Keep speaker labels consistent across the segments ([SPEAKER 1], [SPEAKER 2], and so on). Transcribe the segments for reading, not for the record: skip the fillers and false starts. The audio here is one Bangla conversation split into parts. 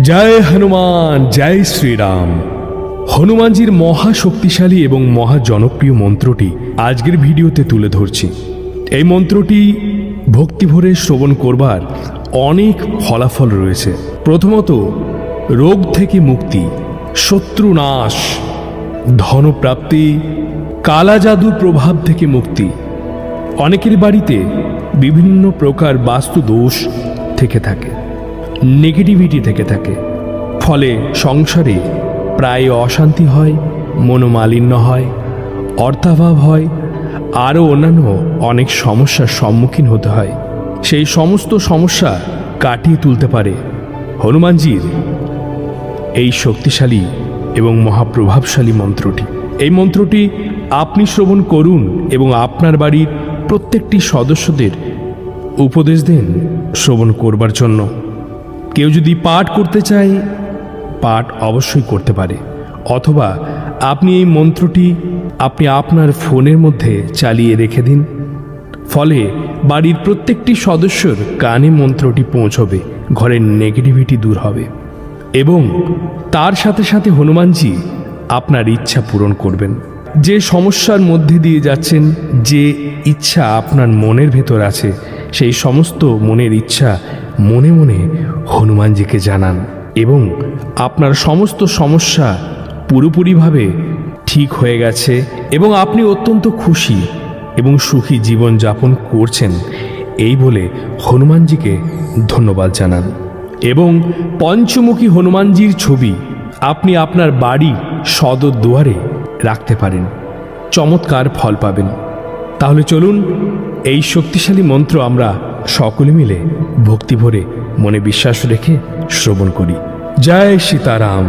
[SPEAKER 1] জয় হনুমান, জয় শ্রীরাম। হনুমানজির মহা শক্তিশালী এবং মহা জনপ্রিয় মন্ত্রটি আজকের ভিডিওতে তুলে ধরছি। এই মন্ত্রটি ভক্তিভরে শ্রবণ করবার অনেক ফলাফল রয়েছে। প্রথমত, রোগ থেকে মুক্তি, শত্রু নাশ, ধনপ্রাপ্তি, কালা জাদুর প্রভাব থেকে মুক্তি। অনেকের বাড়িতে বিভিন্ন প্রকার বাস্তু দোষ থেকে থাকে, নেগেটিভিটি থেকে থাকে, ফলে সংসারে প্রায় অশান্তি হয়, মনোমালিন্য হয়, অর্থাভাব হয়, আরও অন্যান্য অনেক সমস্যার সম্মুখীন হতে হয়। সেই সমস্ত সমস্যা কাটিয়ে তুলতে পারে হনুমানজির এই শক্তিশালী এবং মহাপ্রভাবশালী মন্ত্রটি। এই মন্ত্রটি আপনি শ্রবণ করুন এবং আপনার বাড়ির প্রত্যেকটি সদস্যদের উপদেশ দেন শ্রবণ করবার জন্য। কেউ যদি পাঠ করতে চায়, পাঠ অবশ্যই করতে পারে, অথবা আপনি এই মন্ত্রটি আপনার ফোনের মধ্যে চালিয়ে রেখে দিন। ফলে বাড়ির প্রত্যেকটি সদস্যর কানে মন্ত্রটি পৌঁছবে, ঘরের নেগেটিভিটি দূর হবে এবং তার সাথে সাথে হনুমানজি আপনার ইচ্ছা পূরণ করবেন। যে সমস্যার মধ্যে দিয়ে যাচ্ছেন, যে ইচ্ছা আপনার মনের ভেতর আছে, সেই সমস্ত মনের ইচ্ছা মনে মনে হনুমানজিকে জানান এবং আপনার সমস্ত সমস্যা পুরোপুরিভাবে ঠিক হয়ে গেছে এবং আপনি অত্যন্ত খুশি এবং সুখী জীবন যাপন করছেন, এই বলে হনুমানজিকে ধন্যবাদ জানান। এবং পঞ্চমুখী হনুমানজির ছবি আপনি আপনার বাড়ি সদর দুয়ারে রাখতে পারেন, চমৎকার ফল পাবেন। তাহলে চলুন এই শক্তিশালী মন্ত্র আমরা সকলে মিলে ভক্তি ভরে মনে বিশ্বাস রেখে শ্রবণ করি। জয় সীতারাম,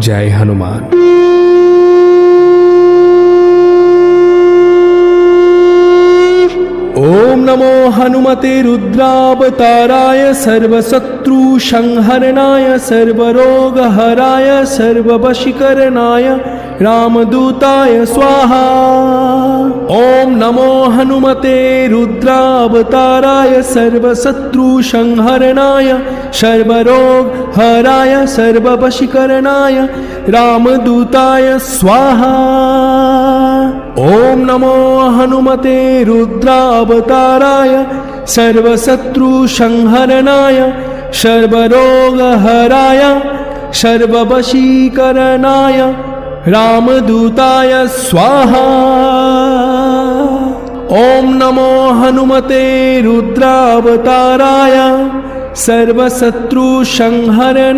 [SPEAKER 1] জয় হনুমান। ओम नमो हनुमते रुद्रावताराय सर्वशत्रु संहरणाय सर्वरोगहराय सर्ववशीकरणाय रामदूताय स्वाहा। ओम नमो हनुमते रुद्रावताराय सर्वशत्रु संहरणाय सर्वरोगहराय सर्ववशीकरणाय रामदूताय स्वाहा। ओम नमो हनुमते रुद्रावताराय सर्वशत्रु संहरणाय सर्वरोगहराय सर्ववशीकरणाय रामदूताय स्वाहा। ओम नमो हनुमते रुद्रावताराय सर्वशत्रु संहरणाय